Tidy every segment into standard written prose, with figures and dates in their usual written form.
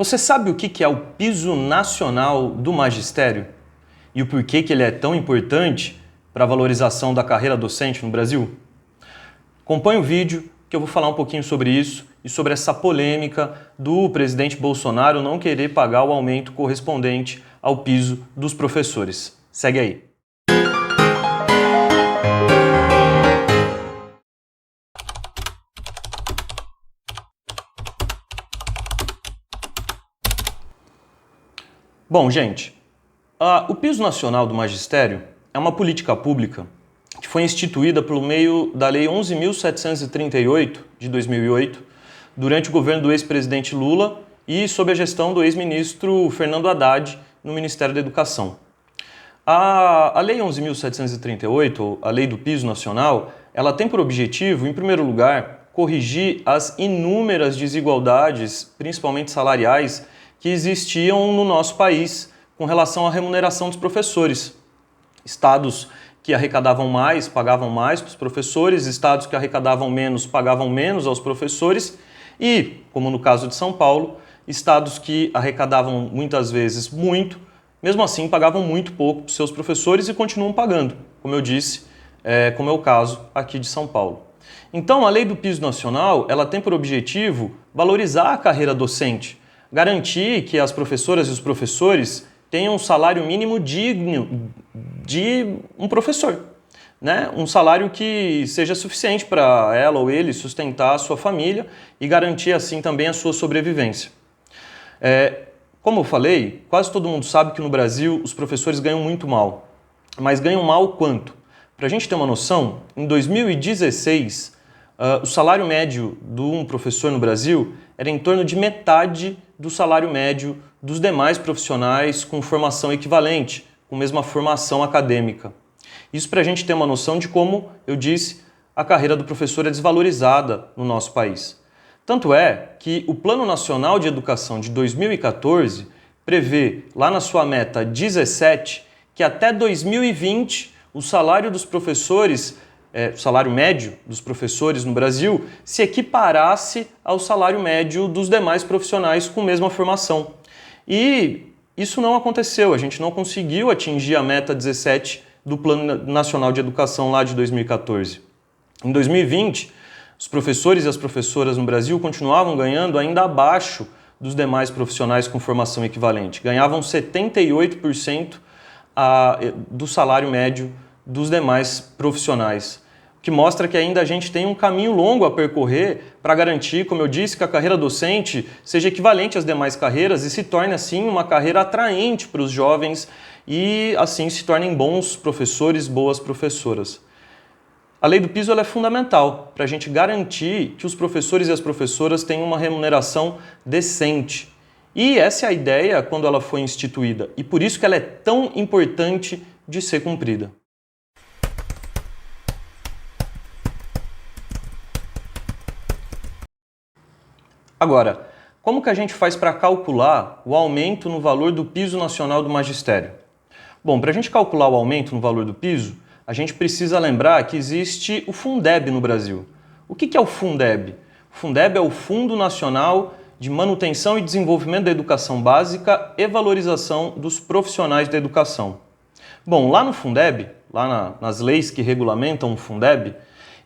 Você sabe o que é o Piso Nacional do Magistério? E o porquê que ele é tão importante para a valorização da carreira docente no Brasil? Acompanhe o vídeo que eu vou falar um pouquinho sobre isso e sobre essa polêmica do presidente Bolsonaro não querer pagar o aumento correspondente ao piso dos professores. Segue aí. Bom, gente, o Piso Nacional do Magistério é uma política pública que foi instituída por meio da Lei 11.738 de 2008, durante o governo do ex-presidente Lula e sob a gestão do ex-ministro Fernando Haddad no Ministério da Educação. A Lei 11.738, a Lei do Piso Nacional, ela tem por objetivo, em primeiro lugar, corrigir as inúmeras desigualdades, principalmente salariais, que existiam no nosso país com relação à remuneração dos professores. Estados que arrecadavam mais pagavam mais para os professores, estados que arrecadavam menos pagavam menos aos professores e, como no caso de São Paulo, estados que arrecadavam muitas vezes muito, mesmo assim pagavam muito pouco para os seus professores e continuam pagando, como eu disse, como é o caso aqui de São Paulo. Então, a Lei do Piso Nacional, ela tem por objetivo valorizar a carreira docente, garantir que as professoras e os professores tenham um salário mínimo digno de um professor, né? Um salário que seja suficiente para ela ou ele sustentar a sua família e garantir assim também a sua sobrevivência. Como eu falei, quase todo mundo sabe que no Brasil os professores ganham muito mal. Mas ganham mal quanto? Para a gente ter uma noção, em 2016, o salário médio de um professor no Brasil era em torno de metade do salário médio dos demais profissionais com formação equivalente, com mesma formação acadêmica. Isso para a gente ter uma noção de como, eu disse, a carreira do professor é desvalorizada no nosso país. Tanto é que o Plano Nacional de Educação de 2014 prevê, lá na sua meta 17, que até 2020 o salário dos professores, o salário médio dos professores no Brasil, se equiparasse ao salário médio dos demais profissionais com mesma formação. E isso não aconteceu, a gente não conseguiu atingir a meta 17 do Plano Nacional de Educação lá de 2014. Em 2020, os professores e as professoras no Brasil continuavam ganhando ainda abaixo dos demais profissionais com formação equivalente. Ganhavam 78% do salário médio dos demais profissionais, o que mostra que ainda a gente tem um caminho longo a percorrer para garantir, como eu disse, que a carreira docente seja equivalente às demais carreiras e se torne, assim, uma carreira atraente para os jovens e, assim, se tornem bons professores, boas professoras. A Lei do Piso ela é fundamental para a gente garantir que os professores e as professoras tenham uma remuneração decente. E essa é a ideia quando ela foi instituída e por isso que ela é tão importante de ser cumprida. Agora, como que a gente faz para calcular o aumento no valor do Piso Nacional do Magistério? Bom, para a gente calcular o aumento no valor do piso, a gente precisa lembrar que existe o Fundeb no Brasil. O que é o Fundeb? O Fundeb é o Fundo Nacional de Manutenção e Desenvolvimento da Educação Básica e Valorização dos Profissionais da Educação. Bom, lá no Fundeb, nas leis que regulamentam o Fundeb,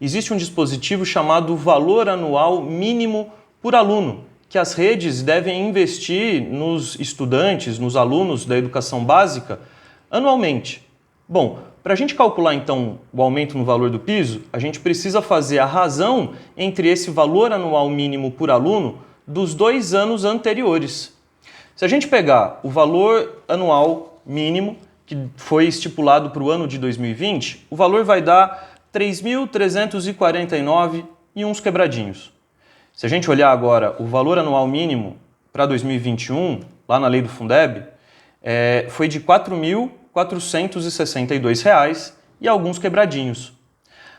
existe um dispositivo chamado Valor Anual Mínimo por Aluno, que as redes devem investir nos estudantes, nos alunos da educação básica, anualmente. Bom, para a gente calcular então o aumento no valor do piso, a gente precisa fazer a razão entre esse valor anual mínimo por aluno dos 2 anos anteriores. Se a gente pegar o valor anual mínimo, que foi estipulado para o ano de 2020, o valor vai dar R$ 3.349 e uns quebradinhos. Se a gente olhar agora o valor anual mínimo para 2021, lá na lei do Fundeb, foi de R$ 4.462 e alguns quebradinhos.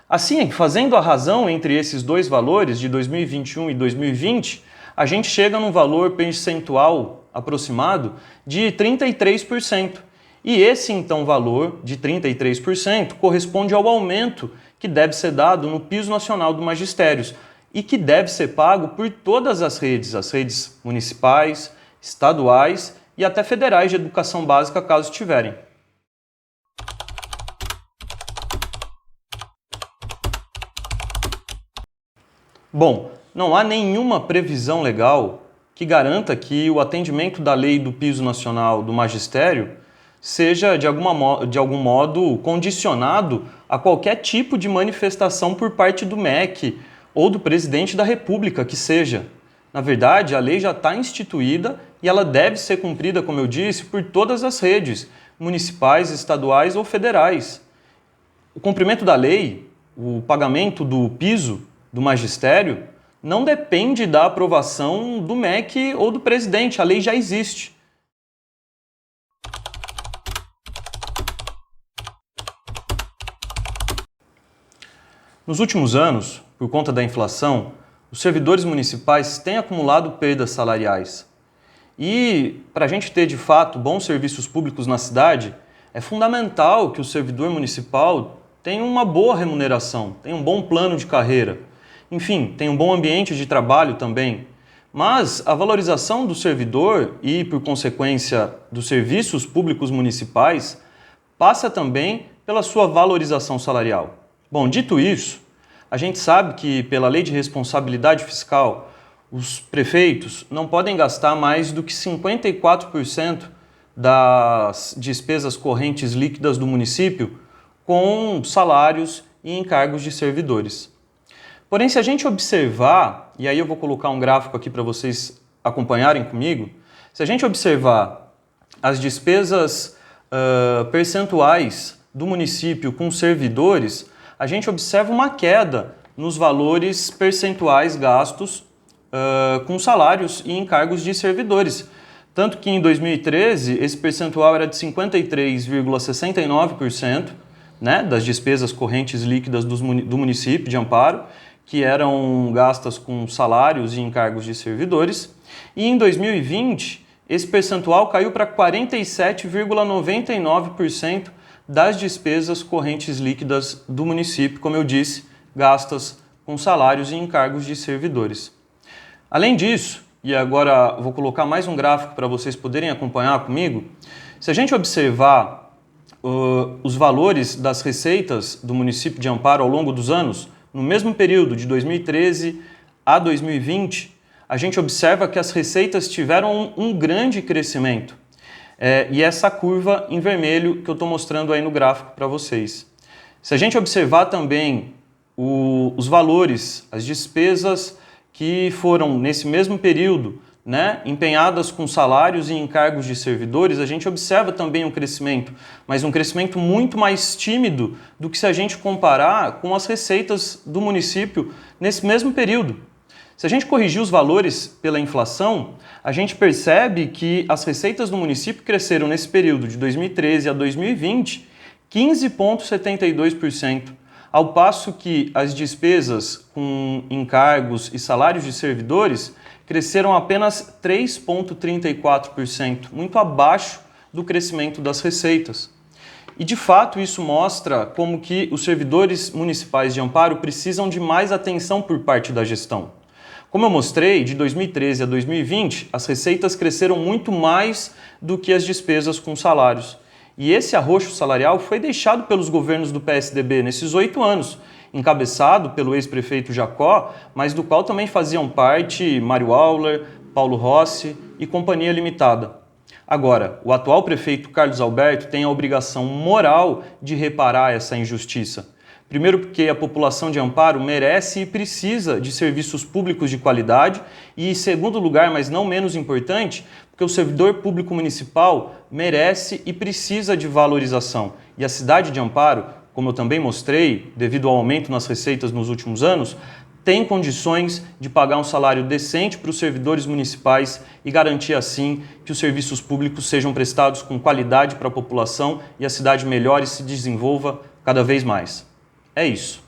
Assim, fazendo a razão entre esses dois valores de 2021 e 2020, a gente chega num valor percentual aproximado de 33%. E esse, então, valor de 33% corresponde ao aumento que deve ser dado no Piso Nacional do Magistério e que deve ser pago por todas as redes municipais, estaduais e até federais de educação básica, caso tiverem. Bom, não há nenhuma previsão legal que garanta que o atendimento da lei do piso nacional do magistério seja, de algum modo, condicionado a qualquer tipo de manifestação por parte do MEC ou do presidente da República, que seja. Na verdade, a lei já está instituída e ela deve ser cumprida, como eu disse, por todas as redes, municipais, estaduais ou federais. O cumprimento da lei, o pagamento do piso do magistério, não depende da aprovação do MEC ou do presidente, a lei já existe. Nos últimos anos, por conta da inflação, os servidores municipais têm acumulado perdas salariais. E, para a gente ter de fato bons serviços públicos na cidade, é fundamental que o servidor municipal tenha uma boa remuneração, tenha um bom plano de carreira. Enfim, tem um bom ambiente de trabalho também. Mas a valorização do servidor e, por consequência, dos serviços públicos municipais passa também pela sua valorização salarial. Bom, dito isso, a gente sabe que, pela Lei de Responsabilidade Fiscal, os prefeitos não podem gastar mais do que 54% das despesas correntes líquidas do município com salários e encargos de servidores. Porém, se a gente observar, e aí eu vou colocar um gráfico aqui para vocês acompanharem comigo, se a gente observar as despesas percentuais do município com servidores, a gente observa uma queda nos valores percentuais gastos com salários e encargos de servidores. Tanto que em 2013 esse percentual era de 53,69%, né, das despesas correntes líquidas do município de Amparo, que eram gastas com salários e encargos de servidores, e em 2020 esse percentual caiu para 47,99% das despesas correntes líquidas do município, como eu disse, gastas com salários e encargos de servidores. Além disso, e agora vou colocar mais um gráfico para vocês poderem acompanhar comigo, se a gente observar os valores das receitas do município de Amparo ao longo dos anos, no mesmo período de 2013 a 2020, a gente observa que as receitas tiveram um grande crescimento. E essa curva em vermelho que eu estou mostrando aí no gráfico para vocês. Se a gente observar também os valores, as despesas que foram nesse mesmo período, né, empenhadas com salários e encargos de servidores, a gente observa também um crescimento, mas um crescimento muito mais tímido do que se a gente comparar com as receitas do município nesse mesmo período. Se a gente corrigir os valores pela inflação, a gente percebe que as receitas do município cresceram nesse período de 2013 a 2020 15,72%, ao passo que as despesas com encargos e salários de servidores cresceram apenas 3,34%, muito abaixo do crescimento das receitas. E de fato isso mostra como que os servidores municipais de Amparo precisam de mais atenção por parte da gestão. Como eu mostrei, de 2013 a 2020, as receitas cresceram muito mais do que as despesas com salários. E esse arroxo salarial foi deixado pelos governos do PSDB nesses 8 anos, encabeçado pelo ex-prefeito Jacó, mas do qual também faziam parte Mário Auler, Paulo Rossi e Companhia Limitada. Agora, o atual prefeito Carlos Alberto tem a obrigação moral de reparar essa injustiça. Primeiro porque a população de Amparo merece e precisa de serviços públicos de qualidade e, em segundo lugar, mas não menos importante, porque o servidor público municipal merece e precisa de valorização. E a cidade de Amparo, como eu também mostrei, devido ao aumento nas receitas nos últimos anos, tem condições de pagar um salário decente para os servidores municipais e garantir assim que os serviços públicos sejam prestados com qualidade para a população e a cidade melhore e se desenvolva cada vez mais. É isso.